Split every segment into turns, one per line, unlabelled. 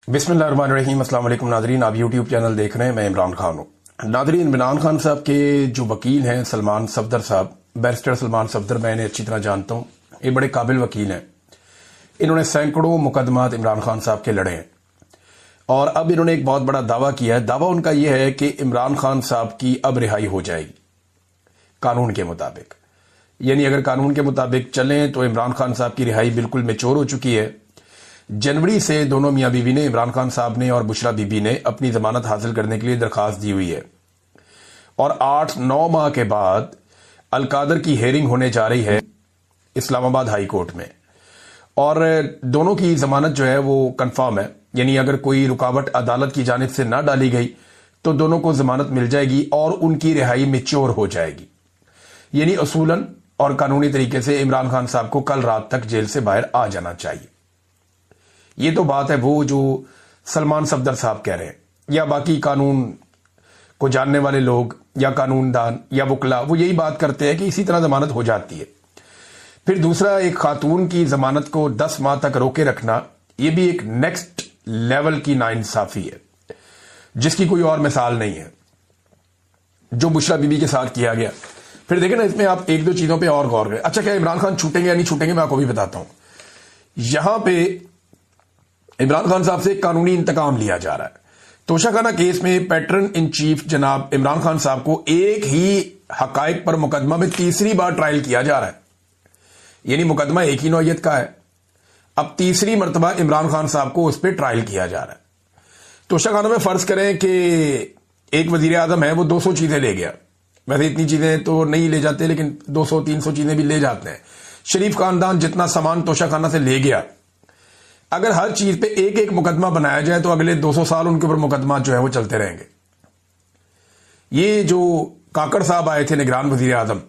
बिस्मिल्लाहिर्रहमानिर्रहीम। अस्सलाम वालेकुम नाजरीन, आप यूट्यूब चैनल देख रहे हैं। मैं इमरान खान हूँ। नाजरीन, इमरान खान साहब के जो वकील हैं सलमान सफदर साहब, बैरिस्टर सलमान सफदर, मैं इन्हें अच्छी तरह जानता हूँ। ये बड़े काबिल वकील हैं। इन्होंने सैकड़ों मुकदमात इमरान खान साहब के लड़े हैं और अब इन्होंने एक बहुत बड़ा दावा किया है। दावा उनका यह है कि इमरान खान साहब की अब रिहाई हो जाएगी कानून के मुताबिक। यानी अगर कानून के मुताबिक चलें तो इमरान खान साहब की रिहाई बिल्कुल मैच्योर हो चुकी है। जनवरी से दोनों मियां बीवी ने, इमरान खान साहब ने और बुशरा बीबी ने, अपनी जमानत हासिल करने के लिए दरखास्त दी हुई है और 8-9 माह के बाद अलकादर की हेयरिंग होने जा रही है इस्लामाबाद हाई कोर्ट में और दोनों की जमानत जो है वो कंफर्म है। यानी अगर कोई रुकावट अदालत की जानिब से ना डाली गई तो दोनों को जमानत मिल जाएगी और उनकी रिहाई मैच्योर हो जाएगी। यानी असूलन और कानूनी तरीके से इमरान खान साहब को कल रात तक जेल से बाहर आ जाना चाहिए। ये तो बात है वो जो सलमान सफदर साहब कह रहे हैं, या बाकी कानून को जानने वाले लोग या कानूनदान या वकला वो यही बात करते हैं कि इसी तरह जमानत हो जाती है। फिर दूसरा, एक खातून की जमानत को 10 माह तक रोके रखना, ये भी एक नेक्स्ट लेवल की नाइंसाफी है जिसकी कोई और मिसाल नहीं है, जो बुशरा बीबी के साथ किया गया। फिर देखें ना, इसमें आप एक दो चीजों पे और गौर करें। अच्छा, क्या इमरान खान छूटेंगे या नहीं छूटेंगे, मैं आपको भी बताता हूं। यहां पे इमरान खान साहब से कानूनी इंतकाम लिया जा रहा है। तोशाखाना केस में पैटर्न इन चीफ जनाब इमरान खान साहब को एक ही हकायक पर मुकदमा में तीसरी बार ट्रायल किया जा रहा है। यानी मुकदमा एक ही नौयत का है, अब तीसरी मरतबा इमरान खान साहब को उस पर ट्रायल किया जा रहा है। तोशाखाना में फर्ज करें कि एक वजीर आजम है, वो 200 चीजें ले गया। वैसे इतनी चीजें तो नहीं ले जाते, लेकिन 200-300 चीजें भी ले जाते हैं। शरीफ खानदान जितना सामान तोशाखाना से ले गया, अगर हर चीज पे एक एक मुकदमा बनाया जाए तो अगले 200 साल उनके ऊपर मुकदमा जो है वो चलते रहेंगे। ये जो काकड़ साहब आए थे निगरान वजीर आजम,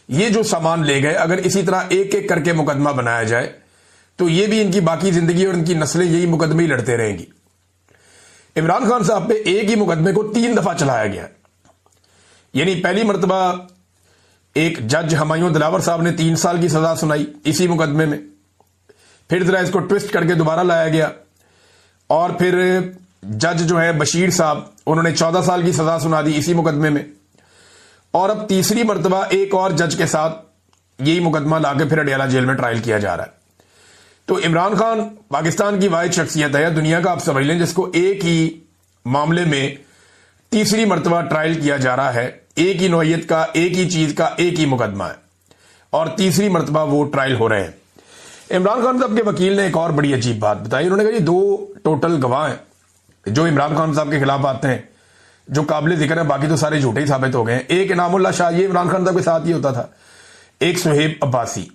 ये जो सामान ले गए, अगर इसी तरह एक एक करके मुकदमा बनाया जाए तो ये भी इनकी बाकी जिंदगी और इनकी नस्लें यही मुकदमे ही लड़ते रहेंगी। इमरान खान साहब पे एक ही मुकदमे को 3 दफा चलाया गया। यानी पहली मरतबा एक जज हमायूं दिलावर साहब ने 3 साल की सजा सुनाई इसी मुकदमे में, फिर जरा इसको ट्विस्ट करके दोबारा लाया गया और फिर जज जो है बशीर साहब, उन्होंने 14 साल की सजा सुना दी इसी मुकदमे में, और अब तीसरी मरतबा एक और जज के साथ यही मुकदमा लाके फिर अडियाला जेल में ट्रायल किया जा रहा है। तो इमरान खान पाकिस्तान की वाहिद शख्सियत है, दुनिया का आप समझ लें, जिसको एक ही मामले में तीसरी मरतबा ट्रायल किया जा रहा है। एक ही नौयत का, एक ही चीज का, एक ही मुकदमा है और तीसरी मरतबा वो ट्रायल हो रहे हैं। इमरान खान साहब के वकील ने एक और बड़ी अजीब बात बताई। उन्होंने कहा, ये 2 टोटल गवाह हैं जो इमरान खान साहब के खिलाफ आते हैं, जो काबिल जिक्र है, बाकी तो सारे झूठे ही साबित हो गए हैं। एक इनामुल्लाह शाह, ये इमरान खान साहब के साथ ही होता था। एक सुहेब अब्बासी।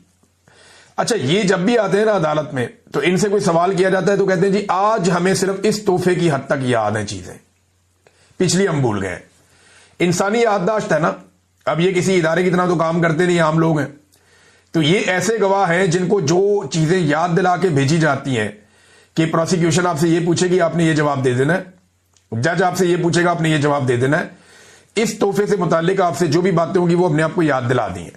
अच्छा, ये जब भी आते हैं ना अदालत में तो इनसे कोई सवाल किया जाता है तो कहते हैं जी आज हमें सिर्फ इस तोहफे की हद तक याद है, चीजें पिछली हम भूल गए। इंसानी याददाश्त है ना, अब ये किसी इदारे की तरह तो काम करते नहीं, आम लोग हैं। तो ये ऐसे गवाह हैं जिनको जो चीजें याद दिला के भेजी जाती हैं कि प्रोसिक्यूशन आपसे ये पूछेगी आपने ये जवाब दे देना है, जज आपसे ये पूछेगा आपने ये जवाब दे देना है, इस तोहफे से मुतालिक आपसे जो भी बातें होंगी वो अपने आप को याद दिला दी हैं।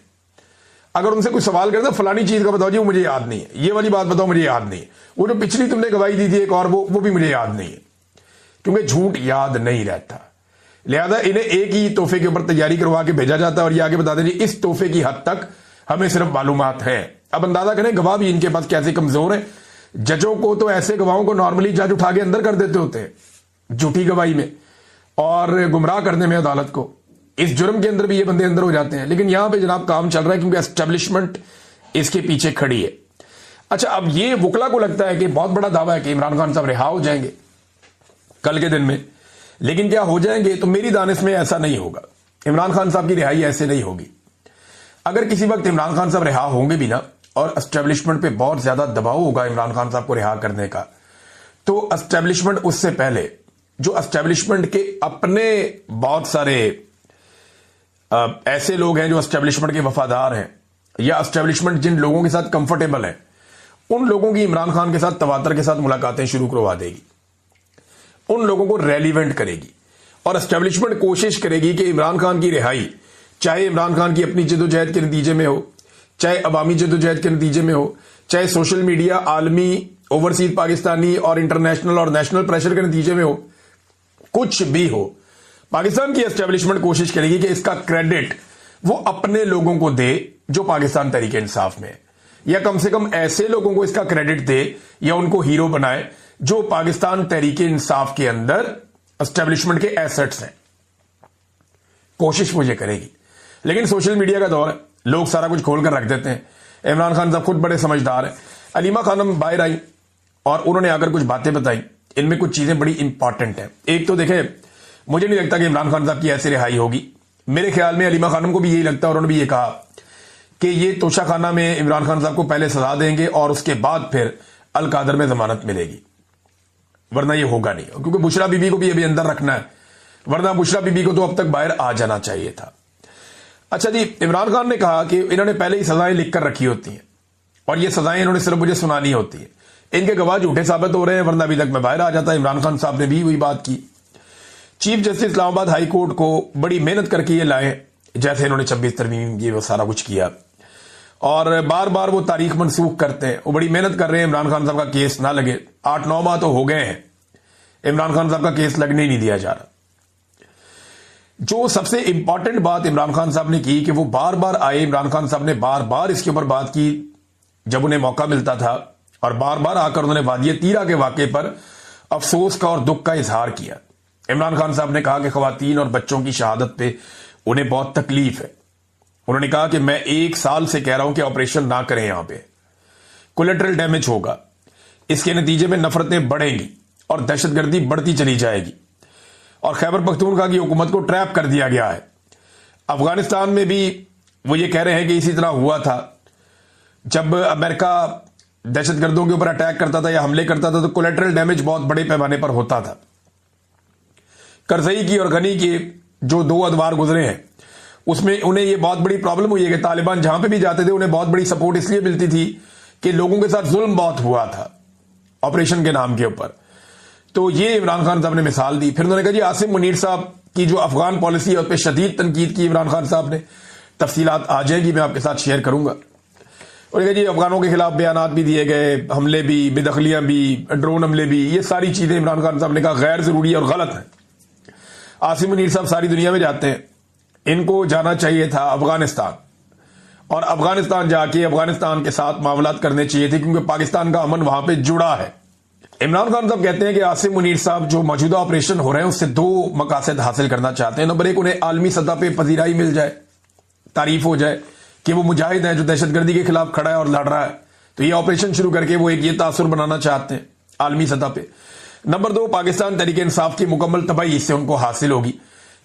अगर उनसे कोई सवाल करता फलानी चीज का बताओ जी, वो मुझे याद नहीं है, ये वाली बात बताओ मुझे याद नहीं है, वो जो पिछली तुमने गवाही दी थी एक और, वो भी मुझे याद नहीं है, क्योंकि झूठ याद नहीं रहता। लिहाजा इन्हें एक ही तोहफे के ऊपर तैयारी करवा के भेजा जाता है और ये आगे बता दें इस तोहफे की हद तक हमें सिर्फ मालूमात है। अब अंदाजा करें गवाह भी इनके पास कैसे कमजोर है। जजों को तो ऐसे गवाहों को नॉर्मली जज उठा के अंदर कर देते होते हैं झूठी गवाही में और गुमराह करने में अदालत को। इस जुर्म के अंदर भी ये बंदे अंदर हो जाते हैं, लेकिन यहां पे जनाब काम चल रहा है क्योंकि एस्टेब्लिशमेंट इसके पीछे खड़ी है। अच्छा, अब ये वकला को लगता है कि बहुत बड़ा दावा है कि इमरान खान साहब रिहा हो जाएंगे कल के दिन में, लेकिन क्या हो जाएंगे? तो मेरी दानिश में ऐसा नहीं होगा। इमरान खान साहब की रिहाई ऐसे नहीं होगी। अगर किसी वक्त इमरान खान साहब रिहा होंगे भी ना और एस्टेब्लिशमेंट पे बहुत ज्यादा दबाव होगा इमरान खान साहब को रिहा करने का, तो एस्टेब्लिशमेंट उससे पहले जो एस्टेब्लिशमेंट के अपने बहुत सारे ऐसे लोग हैं जो एस्टेब्लिशमेंट के वफादार हैं या एस्टेब्लिशमेंट जिन लोगों के साथ कंफर्टेबल है, उन लोगों की इमरान खान के साथ तवातर के साथ मुलाकातें शुरू करवा देगी, उन लोगों को रेलिवेंट करेगी और एस्टेब्लिशमेंट कोशिश करेगी कि इमरान खान की रिहाई, चाहे इमरान खान की अपनी जदोजहद के नतीजे में हो, चाहे अवामी जदोजहद के नतीजे में हो, चाहे सोशल मीडिया, आलमी ओवरसीज पाकिस्तानी और इंटरनेशनल और नेशनल प्रेशर के नतीजे में हो, कुछ भी हो, पाकिस्तान की एस्टेब्लिशमेंट कोशिश करेगी कि इसका क्रेडिट वो अपने लोगों को दे जो पाकिस्तान तहरीक इंसाफ में है, या कम से कम ऐसे लोगों को इसका क्रेडिट दे या उनको हीरो बनाए जो पाकिस्तान तहरीक इंसाफ के अंदर एस्टेब्लिशमेंट के एसेट्स हैं। कोशिश वो ये करेगी। लेकिन सोशल मीडिया का दौर है, लोग सारा कुछ खोल कर रख देते हैं। इमरान खान साहब खुद बड़े समझदार हैं। अलीमा खानम बाहर आई और उन्होंने आकर कुछ बातें बताई, इनमें कुछ चीजें बड़ी इंपॉर्टेंट हैं। एक तो देखें, मुझे नहीं लगता कि इमरान खान साहब की ऐसी रिहाई होगी। मेरे ख्याल में अलीमा खानम को भी यही लगता है और उन्होंने भी ये कहा कि ये तोशा खाना में इमरान खान साहब को पहले सजा देंगे और उसके बाद फिर अल कादर में जमानत मिलेगी, वरना ये होगा नहीं। क्योंकि बुशरा बीबी को भी अभी अंदर रखना है, वरना बुशरा बीबी को तो अब तक बाहर आ जाना चाहिए था। अच्छा जी, इमरान खान ने कहा कि इन्होंने पहले ही सजाएं लिख कर रखी होती हैं और ये सजाएं इन्होंने सिर्फ मुझे सुनानी होती है। इनके गवाह झूठे साबित हो रहे हैं, वरना अभी तक मैं बाहर आ जाता। इमरान खान साहब ने भी वही बात की। Chief justice Islamabad high court को बड़ी मेहनत करके ये लाए, जैसे इन्होंने 26 तरमीम ये वो सारा कुछ किया, और बार बार वो तारीख मनसूख करते हैं। वो बड़ी मेहनत कर रहे हैं इमरान खान साहब का केस ना लगे। 8-9 माह तो हो गए हैं, इमरान खान साहब का केस लगने ही नहीं दिया जा रहा। जो सबसे इंपॉर्टेंट बात इमरान खान साहब ने की कि वो बार बार आए, इमरान खान साहब ने बार बार इसके ऊपर बात की जब उन्हें मौका मिलता था, और बार बार आकर उन्होंने वादिया तीरा के वाकये पर अफसोस का और दुख का इजहार किया। इमरान खान साहब ने कहा कि खवातीन और बच्चों की शहादत पे उन्हें बहुत तकलीफ है। उन्होंने कहा कि मैं 1 साल से कह रहा हूं कि ऑपरेशन ना करें, यहां पे कोलेटरल डैमेज होगा, इसके नतीजे में नफरतें बढ़ेंगी और दहशतगर्दी बढ़ती चली जाएगी, और खैबर पख्तूनख्वा की हुकूमत को ट्रैप कर दिया गया है। अफगानिस्तान में भी वो ये कह रहे हैं कि इसी तरह हुआ था। जब अमेरिका दहशतगर्दों के ऊपर अटैक करता था या हमले करता था तो कोलेटरल डैमेज बहुत बड़े पैमाने पर होता था। करजई की और गनी के जो 2 अदवार गुजरे हैं उसमें उन्हें ये बहुत बड़ी प्रॉब्लम हुई है कि तालिबान जहां पे भी जाते थे उन्हें बहुत बड़ी सपोर्ट इसलिए मिलती थी कि लोगों के साथ जुल्म बहुत हुआ था ऑपरेशन के नाम के ऊपर। तो ये इमरान खान साहब ने मिसाल दी। फिर उन्होंने कहा जी आसिम मुनीर साहब की जो अफगान पॉलिसी है उस पर शदीद तनकीद की इमरान खान साहब ने। तफसीलात आ जाएगी, मैं आपके साथ शेयर करूंगा। और कहा जी अफगानों के खिलाफ बयानात भी दिए गए, हमले भी, बेदखलियां भी, ड्रोन हमले भी, ये सारी चीजें इमरान खान साहब ने कहा गैर जरूरी और गलत है। आसिम मुनीर साहब सारी दुनिया में जाते हैं, इनको जाना चाहिए था अफगानिस्तान, और अफगानिस्तान जाके अफगानिस्तान के साथ मामलात करने चाहिए थे, क्योंकि पाकिस्तान का अमन वहां पे जुड़ा है। इमरान खान साहब कहते हैं कि आसिम मुनीर साहब जो मौजूदा ऑपरेशन हो रहे हैं उससे 2 मकासद हासिल करना चाहते हैं। नंबर 1, उन्हें आलमी सतह पे पजीराई मिल जाए, तारीफ हो जाए कि वो मुजाहिद है जो दहशतगर्दी के खिलाफ खड़ा है और लड़ रहा है। तो ये ऑपरेशन शुरू करके वो एक ये तासुर बनाना चाहते हैं आलमी सतह पे। नंबर 2, पाकिस्तान तहरीक इंसाफ की मुकम्मल तबाही इससे उनको हासिल होगी,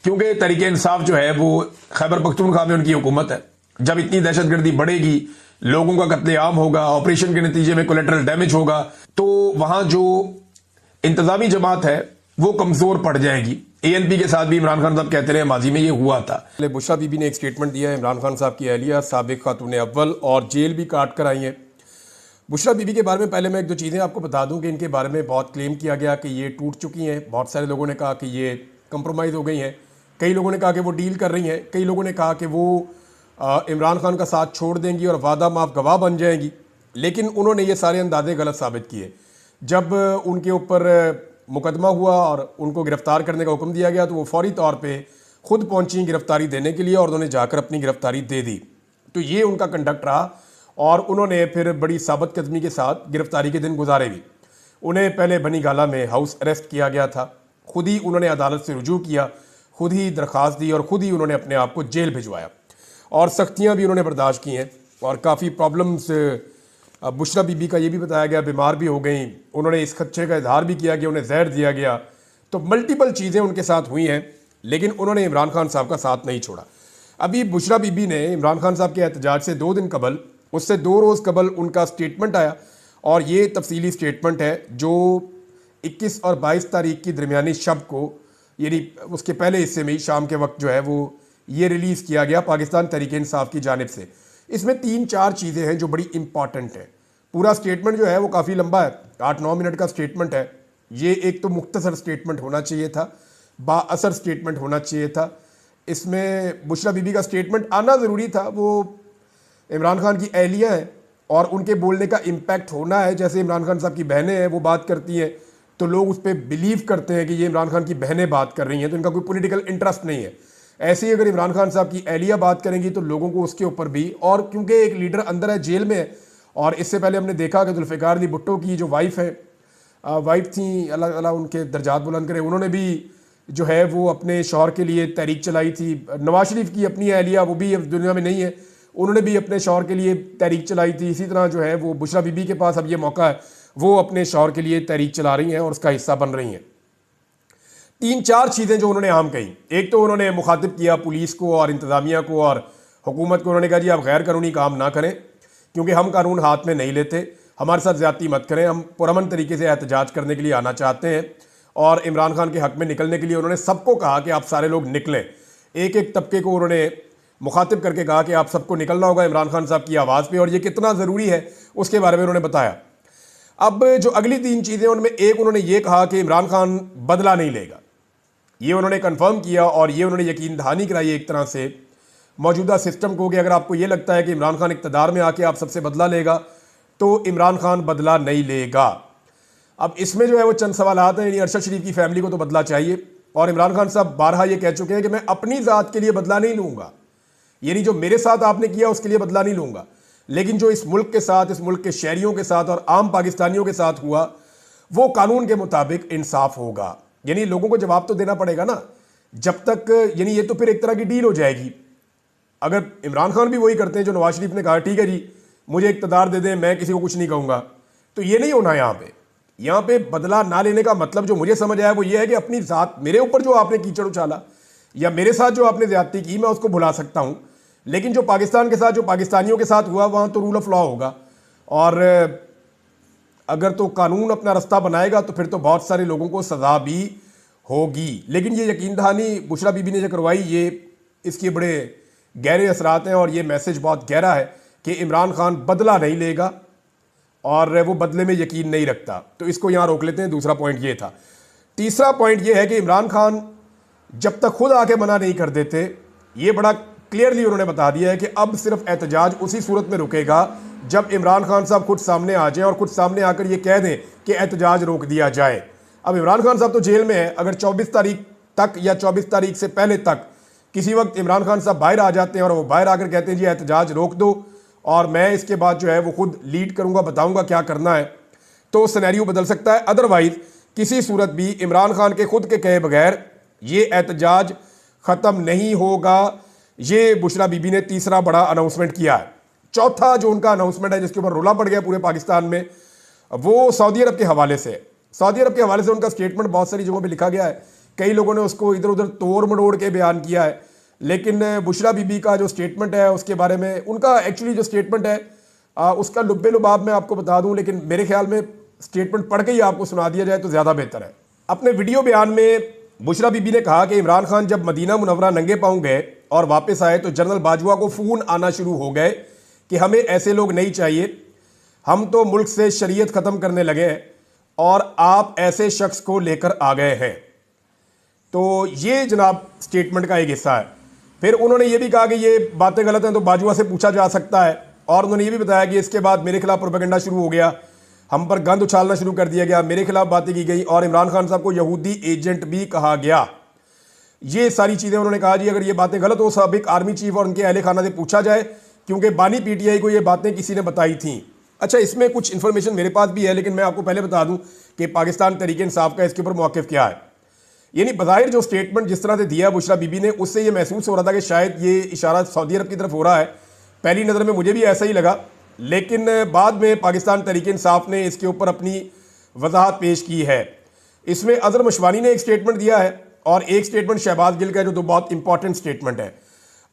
क्योंकि तहरीक इंसाफ जो है वो खैबर पख्तूनख्वा में उनकी हुकूमत है। जब इतनी दहशतगर्दी बढ़ेगी, लोगों का कत्लेआम होगा, ऑपरेशन के नतीजे में कोलेटरल डैमेज होगा, तो वहां जो इंतजामी जमात है वो कमजोर पड़ जाएगी। ANP के साथ भी इमरान खान साहब कहते रहे माजी में ये हुआ था। बुशरा बीबी ने एक स्टेटमेंट दिया है, इमरान खान साहब की अहलिया साबिक खातून अव्वल और जेल भी काट कर आई है। बुशरा बीबी के बारे में पहले मैं 1-2 चीज़ें आपको बता दूं कि इनके बारे में बहुत क्लेम किया गया कि ये टूट चुकी हैं। बहुत सारे लोगों ने कहा कि ये कंप्रोमाइज़ हो गई हैं, कई लोगों ने कहा कि वो डील कर रही हैं, कई लोगों ने कहा कि वो इमरान खान का साथ छोड़ देंगी और वादा माफ गवाह बन जाएंगी। लेकिन उन्होंने ये सारे अंदाजे गलत साबित किए। जब उनके ऊपर मुकदमा हुआ और उनको गिरफ्तार करने का हुक्म दिया गया तो वो फौरी तौर पे खुद पहुंची गिरफ्तारी देने के लिए और उन्होंने जाकर अपनी गिरफ्तारी दे दी। तो ये उनका कंडक्ट रहा और उन्होंने फिर बड़ी साबित कदमी के साथ गिरफ्तारी के दिन गुजारे भी। उन्हें पहले बनी गाला में हाउस अरेस्ट किया गया था, खुद ही उन्होंने अदालत से रुजू किया, खुद ही दरख्वास्त दी और खुद ही उन्होंने अपने आप को जेल भिजवाया और सख्तियाँ भी उन्होंने बर्दाश्त की हैं और काफ़ी प्रॉब्लम्स। बुशरा बीबी का ये भी बताया गया बीमार भी हो गई, उन्होंने इस खदशे का इजहार भी किया कि उन्हें जहर दिया गया। तो मल्टीपल चीज़ें उनके साथ हुई हैं, लेकिन उन्होंने इमरान खान साहब का साथ नहीं छोड़ा। अभी बुशरा बीबी ने इमरान खान साहब के एहतजाज से 2 दिन कबल, उससे 2 रोज़ कबल उनका स्टेटमेंट आया और ये तफसीली स्टेटमेंट है जो 21 और 22 तारीख की दरमियानी शब को, यानी उसके पहले हिस्से में ही शाम के वक्त जो है वो ये रिलीज़ किया गया पाकिस्तान तहरीक इंसाफ की जानिब से। इसमें 3-4 चीज़ें हैं जो बड़ी इंपॉर्टेंट हैं। पूरा स्टेटमेंट जो है वो काफ़ी लंबा है, 8-9 मिनट का स्टेटमेंट है। ये एक तो मुख्तसर स्टेटमेंट होना चाहिए था, बाअसर स्टेटमेंट होना चाहिए था। इसमें बुशरा बीबी का स्टेटमेंट आना ज़रूरी था। वो इमरान खान की अहलिया हैं, और उनके बोलने का इम्पैक्ट होना है। जैसे इमरान खान साहब की बहनें हैं, वो बात करती हैं तो लोग उस पर बिलीव करते हैं कि ये इमरान खान की बहनें बात कर रही हैं, तो इनका कोई पॉलिटिकल इंटरेस्ट नहीं है। ऐसे ही अगर इमरान खान साहब की एहलिया बात करेंगी तो लोगों को उसके ऊपर भी, और क्योंकि एक लीडर अंदर है, जेल में है, और इससे पहले हमने देखा कि जुल्फ़िकार अली भुट्टो की जो वाइफ है, वाइफ थी, अल्लाह अल्लाह उनके दर्जात बुलंद करे, उन्होंने भी जो है वो अपने शौहर के लिए तहरीक चलाई थी। नवाज शरीफ की अपनी एहलिया, वो भी अब दुनिया में नहीं है, उन्होंने भी अपने शौहर के लिए तहरीक चलाई थी। इसी तरह जो है वो बुशरा बीबी के पास अब ये मौका है, वो अपने शौहर के लिए तहरीक चला रही हैं और उसका हिस्सा बन रही हैं। 3-4 चीज़ें जो उन्होंने आम कही। एक तो उन्होंने मुखातिब किया पुलिस को और इंतज़ामिया को और हुकूमत को। उन्होंने कहा जी आप गैर कानूनी काम ना करें, क्योंकि हम कानून हाथ में नहीं लेते, हमारे साथ ज़्यादती मत करें, हम पुरअमन तरीके से एहतजाज करने के लिए आना चाहते हैं। और इमरान खान के हक़ में निकलने के लिए उन्होंने सबको कहा कि आप सारे लोग निकलें। एक एक तबके को उन्होंने मुखातिब करके कहा कि आप सबको निकलना होगा इमरान खान साहब की आवाज़ पे, और ये कितना ज़रूरी है उसके बारे में उन्होंने बताया। अब जो अगली 3 चीज़ें, उनमें एक उन्होंने ये कहा कि इमरान खान बदला नहीं लेगा। ये उन्होंने कंफर्म किया और ये उन्होंने यकीन दहानी कराई एक तरह से मौजूदा सिस्टम को कि अगर आपको ये लगता है कि इमरान खान इक़्तिदार में आके आप सबसे बदला लेगा तो इमरान खान बदला नहीं लेगा। अब इसमें जो है वो चंद सवालात हैं, यानी अरशद शरीफ की फैमिली को तो बदला चाहिए, और इमरान खान साहब बारहा ये कह चुके हैं कि मैं अपनी ज़ात के लिए बदला नहीं लूँगा, यानी जो मेरे साथ आपने किया उसके लिए बदला नहीं लूँगा, लेकिन जो इस मुल्क के साथ, इस मुल्क के शहरियों के साथ और आम पाकिस्तानियों के साथ हुआ वो कानून के मुताबिक इंसाफ होगा। यानी लोगों को जवाब तो देना पड़ेगा ना, जब तक, यानी ये तो फिर एक तरह की डील हो जाएगी। अगर इमरान खान भी वही करते हैं जो नवाज शरीफ ने कहा, ठीक है जी मुझे इक़्तिदार दे दें, मैं किसी को कुछ नहीं कहूँगा, तो ये नहीं होना। यहाँ पे बदला ना लेने का मतलब जो मुझे समझ आया वो ये है कि अपनी ज़ात, मेरे ऊपर जो आपने कीचड़ उछाला या मेरे साथ जो आपने ज़्यादती की, मैं उसको भुला सकता हूँ, लेकिन जो पाकिस्तान के साथ, जो पाकिस्तानियों के साथ हुआ, वहाँ तो रूल ऑफ लॉ होगा। और अगर तो कानून अपना रास्ता बनाएगा तो फिर तो बहुत सारे लोगों को सज़ा भी होगी। लेकिन ये यकीन दहानी बुशरा बीबी ने जो करवाई, ये इसके बड़े गहरे असरात हैं और ये मैसेज बहुत गहरा है कि इमरान खान बदला नहीं लेगा और वो बदले में यकीन नहीं रखता। तो इसको यहाँ रोक लेते हैं। दूसरा पॉइंट ये था। तीसरा पॉइंट ये है कि इमरान खान जब तक खुद आके मना नहीं कर देते, ये बड़ा क्लियरली उन्होंने बता दिया है कि अब सिर्फ एहतजाज उसी सूरत में रुकेगा जब इमरान खान साहब खुद सामने आ जाएं और खुद सामने आकर ये कह दें कि एहतजाज रोक दिया जाए। अब इमरान खान साहब तो जेल में है, अगर 24 तारीख तक या 24 तारीख से पहले तक किसी वक्त इमरान खान साहब बाहर आ जाते हैं और वो बाहर आकर कहते हैं जी एहतजाज रोक दो और मैं इसके बाद जो है वो खुद लीड करूंगा, बताऊंगा क्या करना है, तो सिनेरियो बदल सकता है। अदरवाइज किसी सूरत भी इमरान खान के खुद के कहे बगैर ये एहतजाज ख़त्म नहीं होगा। ये बुशरा बीबी ने तीसरा बड़ा अनाउंसमेंट किया है। चौथा जो उनका अनाउंसमेंट है जिसके ऊपर रोला पड़ गया पूरे पाकिस्तान में, वो सऊदी अरब के हवाले से। सऊदी अरब के हवाले से उनका स्टेटमेंट बहुत सारी जगहों पे लिखा गया है, कई लोगों ने उसको इधर उधर तोड़ मड़ोड़ के बयान किया है, लेकिन बुशरा बीबी का जो स्टेटमेंट है उसके बारे में, उनका एक्चुअली जो स्टेटमेंट है उसका लुब्बे लुबाब मैं आपको बता दूं, लेकिन मेरे ख्याल में स्टेटमेंट पढ़ के ही आपको सुना दिया जाए तो ज़्यादा बेहतर है। अपने वीडियो बयान में बुशरा बीबी ने कहा कि इमरान खान जब मदीना मुनव्वरा नंगे पांव गए और वापस आए तो जनरल बाजवा को फ़ोन आना शुरू हो गए कि हमें ऐसे लोग नहीं चाहिए, हम तो मुल्क से शरीयत ख़त्म करने लगे हैं और आप ऐसे शख्स को लेकर आ गए हैं। तो ये जनाब स्टेटमेंट का एक हिस्सा है। फिर उन्होंने ये भी कहा कि ये बातें गलत हैं तो बाजवा से पूछा जा सकता है, और उन्होंने ये भी बताया कि इसके बाद मेरे खिलाफ प्रोपेगेंडा शुरू हो गया, हम पर गंद उछालना शुरू कर दिया गया, मेरे खिलाफ बातें की गई और इमरान खान साहब को यहूदी एजेंट भी कहा गया। ये सारी चीज़ें उन्होंने कहा जी अगर ये बातें गलत हो साबिक आर्मी चीफ और उनके अहले खाना से पूछा जाए, क्योंकि बानी पीटीआई को ये बातें किसी ने बताई थी। अच्छा, इसमें कुछ इन्फॉर्मेशन मेरे पास भी है, लेकिन मैं आपको पहले बता दूं कि पाकिस्तान तहरीक इंसाफ का इसके ऊपर मौक़िफ़ क्या है। यानी बज़ाहिर जो स्टेटमेंट जिस तरह से दिया बुशरा बीबी ने, उससे ये महसूस हो रहा था कि शायद ये इशारा सऊदी अरब की तरफ हो रहा है। पहली नज़र में मुझे भी ऐसा ही लगा, लेकिन बाद में पाकिस्तान तहरीक इंसाफ ने इसके ऊपर अपनी वजाहत पेश की है। इसमें अज़हर मशवानी ने एक स्टेटमेंट दिया है और एक स्टेटमेंट शहबाज गिल का, जो दो बहुत इंपॉर्टेंट स्टेटमेंट है।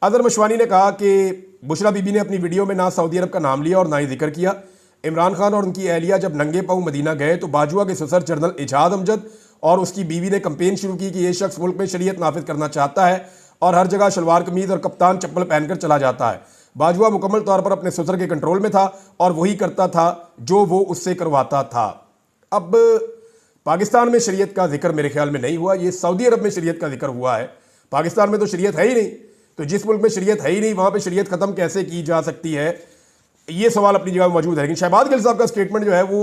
अज़हर मशवानी ने कहा कि बुशरा बीबी ने अपनी वीडियो में ना सऊदी अरब का नाम लिया और ना ही जिक्र किया। इमरान खान और उनकी अहलिया जब नंगे पांव मदीना गए तो बाजवा के ससर जनरल इजाद अमजद और उसकी बीवी ने कंपेन शुरू की कि यह शख्स मुल्क में शरीयत नाफिज करना चाहता है और हर जगह शलवार कमीज और कप्तान चप्पल पहनकर चला जाता है। बाजवा मुकम्मल तौर पर अपने ससुर के कंट्रोल में था और वही करता था जो वो उससे करवाता था। अब पाकिस्तान में शरीयत का जिक्र मेरे ख्याल में नहीं हुआ, ये सऊदी अरब में शरीयत का जिक्र हुआ है। पाकिस्तान में तो शरीयत है ही नहीं, तो जिस मुल्क में शरीयत है ही नहीं वहाँ पे शरीयत ख़त्म कैसे की जा सकती है, ये सवाल अपनी जगह मौजूद है। लेकिन शहबाज गिल साहब का स्टेटमेंट जो है वो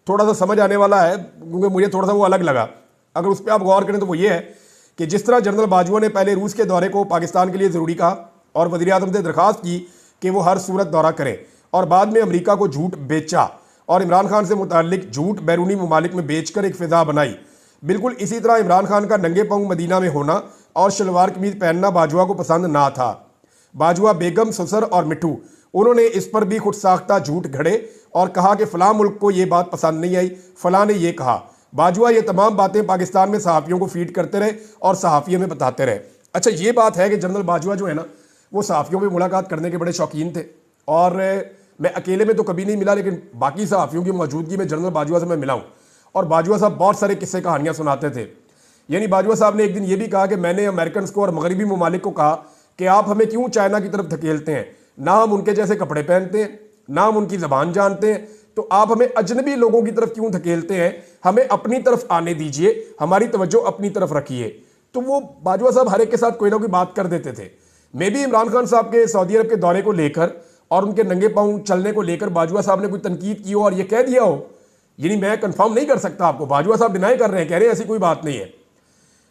थोड़ा सा समझ आने वाला है, क्योंकि मुझे थोड़ा सा वो अलग लगा। अगर उस पर आप गौर करें तो वो ये है कि जिस तरह जनरल बाजवा ने पहले रूस के दौरे को पाकिस्तान के लिए ज़रूरी कहा और वज़ीर आज़म से दरख्वास्त की कि वो हर सूरत दौरा करें, और बाद में अमेरिका को झूठ बेचा और इमरान खान से मुताल्लिक झूठ बैरूनी ममालिक में बेचकर एक फ़िज़ा बनाई, बिल्कुल इसी तरह इमरान खान का नंगे पाँव मदीना में होना और शलवार कमीज पहनना बाजवा को पसंद ना था। बाजवा, बेगम, ससुर और मिट्टू, उन्होंने इस पर भी खुद साख्ता झूठ घड़े और कहा कि फ़लाँ मुल्क को ये बात पसंद नहीं आई, फ़लाँ ने ये कहा। बाजवा ये तमाम बातें पाकिस्तान में सहाफ़ियों को फीड करते रहे और सहाफ़ियों में बताते रहे। अच्छा, ये बात है कि जनरल बाजवा जो है ना, वो सहाफ़ियों में मुलाकात करने के बड़े शौकीन थे, और मैं अकेले में तो कभी नहीं मिला, लेकिन बाकी सहाफ़ियों की मौजूदगी में जनरल बाजवा से मैं मिला हूँ। और बाजवा साहब बहुत सारे किस्से कहानियाँ सुनाते थे। यानी बाजवा साहब ने एक दिन ये भी कहा कि मैंने अमेरिकन को और मगरबी ममालिक को कहा कि आप हमें क्यों चाइना की तरफ धकेलते हैं, ना हम उनके जैसे कपड़े पहनते हैं, ना हम उनकी ज़बान जानते हैं, तो आप हमें अजनबी लोगों की तरफ क्यों धकेलते हैं, हमें अपनी तरफ आने दीजिए, हमारी तवज्जो अपनी तरफ रखिए। तो वो बाजवा साहब हर एक के साथ कोई ना कोई बात कर देते थे। मे भी इमरान खान साहब के सऊदी अरब के दौरे को लेकर और उनके नंगे पाँव चलने को लेकर बाजवा साहब ने कोई तनकीद की हो और ये कह दिया हो, यानी मैं कंफर्म नहीं कर सकता आपको, बाजवा साहब डिनाई कर रहे हैं, कह रहे हैं ऐसी कोई बात नहीं है,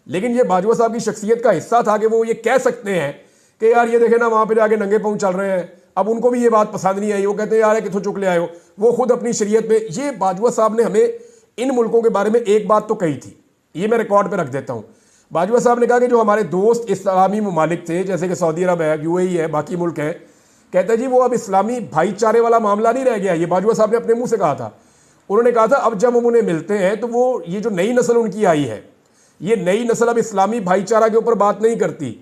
लेकिन ये बाजवा साहब की शख्सियत का हिस्सा था कि वो ये कह सकते हैं कि यार ये देखे ना वहाँ पे जाके नंगे पाँव चल रहे हैं। अब उनको भी ये बात पसंद नहीं आई, वो कहते हैं यार कितों चुक ले आए हो, वो खुद अपनी शरीयत में। ये बाजवा साहब ने हमें इन मुल्कों के बारे में एक बात तो कही थी, ये मैं रिकॉर्ड पे रख देता हूँ। बाजवा साहब ने कहा कि जो हमारे दोस्त इस्लामी ममालिक थे, जैसे कि सऊदी अरब है, यूएई है, बाकी मुल्क है, कहते हैं जी वो अब इस्लामी भाईचारे वाला मामला नहीं रह गया। ये बाजवा साहब ने अपने मुंह से कहा था। उन्होंने कहा था अब जब हम उन्हें मिलते हैं तो वो ये जो नई नस्ल उनकी आई है, ये नई नस्ल अब इस्लामी भाईचारा के ऊपर बात नहीं करती,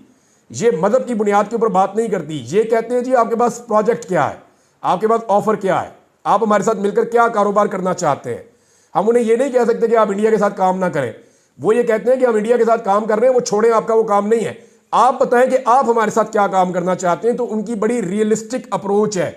ये मदद की बुनियाद के ऊपर बात नहीं करती। ये कहते हैं जी आपके पास प्रोजेक्ट क्या है, आपके पास ऑफर क्या है, आप हमारे साथ मिलकर क्या कारोबार करना चाहते हैं। हम उन्हें ये नहीं कह सकते कि आप इंडिया के साथ काम ना करें, वो ये कहते हैं कि हम इंडिया के साथ काम कर रहे हैं, वो छोड़ें, आपका वो काम नहीं है, आप बताएं कि आप हमारे साथ क्या काम करना चाहते हैं। तो उनकी बड़ी रियलिस्टिक अप्रोच है,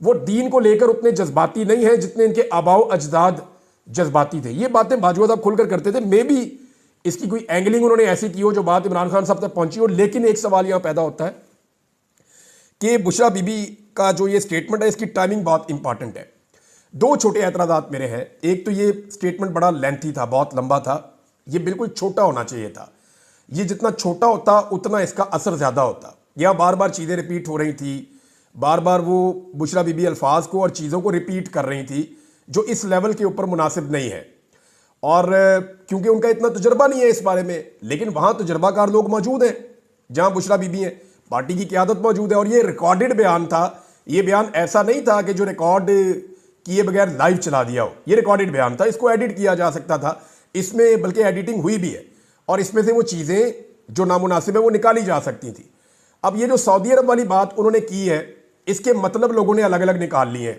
वो दीन को लेकर उतने जज्बाती नहीं है जितने इनके आबाओ अजदाद जज्बाती थे। ये बातें बाजवा साहब खुलकर करते थे। मे बी इसकी कोई एंगलिंग उन्होंने ऐसी की हो जो बात इमरान खान साहब तक पहुंची हो। लेकिन एक सवाल यहां पैदा होता है कि बुशरा बीबी का जो ये स्टेटमेंट है, इसकी टाइमिंग बहुत इंपॉर्टेंट है। दो छोटे एतराज़ात मेरे हैं। एक तो ये स्टेटमेंट बड़ा लेंथी था, बहुत लंबा था, ये बिल्कुल छोटा होना चाहिए था। ये जितना छोटा होता उतना इसका असर ज़्यादा होता। यहाँ बार बार चीज़ें रिपीट हो रही थी, बार बार वो बुशरा बीबी अल्फाज को और चीज़ों को रिपीट कर रही थी जो इस लेवल के ऊपर मुनासिब नहीं है। और क्योंकि उनका इतना तजर्बा नहीं है इस बारे में, लेकिन वहाँ तजर्बाकार लोग मौजूद हैं जहाँ बुशरा बीबी हैं, पार्टी की क़यादत मौजूद है। और ये रिकॉर्डेड बयान था, ये बयान ऐसा नहीं था कि जो रिकॉर्ड किए बगैर लाइव चला दिया हो। ये रिकॉर्डेड बयान था, इसको एडिट किया जा सकता था, इसमें बल्कि एडिटिंग हुई भी है और इसमें से वो चीज़ें जो नामुनासिब है वो निकाली जा सकती थी। अब ये जो सऊदी अरब वाली बात उन्होंने की है, इसके मतलब लोगों ने अलग अलग निकाल लिए हैं,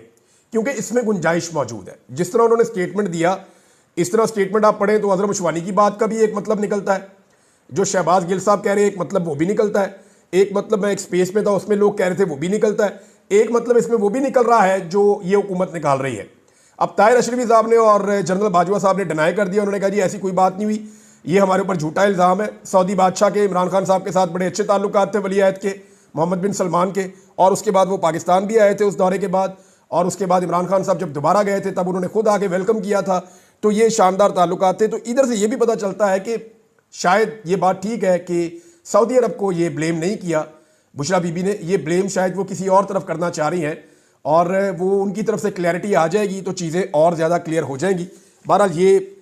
क्योंकि इसमें गुंजाइश मौजूद है। जिस तरह उन्होंने स्टेटमेंट दिया, इस तरह स्टेटमेंट आप पढ़ें तो हज़रत मुशवानी की बात का भी एक मतलब निकलता है, जो शहबाज गिल साहब कह रहे हैं एक मतलब वो भी निकलता है, एक मतलब मैं एक स्पेस में था उसमें लोग कह रहे थे वो भी निकलता है, एक मतलब इसमें वो भी निकल रहा है जो ये हुकूमत निकाल रही है। अब ताहिर अशरफी साहब ने और जनरल बाजवा साहब ने डिनाई कर दिया, उन्होंने कहा जी ऐसी कोई बात नहीं हुई, ये हमारे ऊपर झूठा इल्ज़ाम है। सऊदी बादशाह के इमरान खान साहब के साथ बड़े अच्छे ताल्लुकात थे, वली अहद के मोहम्मद बिन सलमान के, और उसके बाद वो पाकिस्तान भी आए थे उस दौरे के बाद, और उसके बाद इमरान खान साहब जब दोबारा गए थे तब उन्होंने खुद आके वेलकम किया था। तो ये शानदार ताल्लुकात थे। तो इधर से ये भी पता चलता है कि शायद ये बात ठीक है कि सऊदी अरब को ये ब्लेम नहीं किया बुशरा बीबी ने, ये ब्लेम शायद वो किसी और तरफ करना चाह रही हैं, और वो उनकी तरफ से क्लैरिटी आ जाएगी तो चीज़ें और ज़्यादा क्लियर हो जाएंगी। बहरहाल ये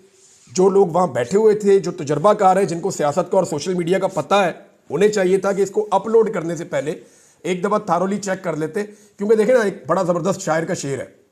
जो लोग वहाँ बैठे हुए थे, जो तजर्बाकार हैं, जिनको सियासत का और सोशल मीडिया का पता है, उन्हें चाहिए था कि इसको अपलोड करने से पहले एक दफ़ा थारोली चेक कर लेते, क्योंकि देखें ना, एक बड़ा ज़बरदस्त शायर का शेर है,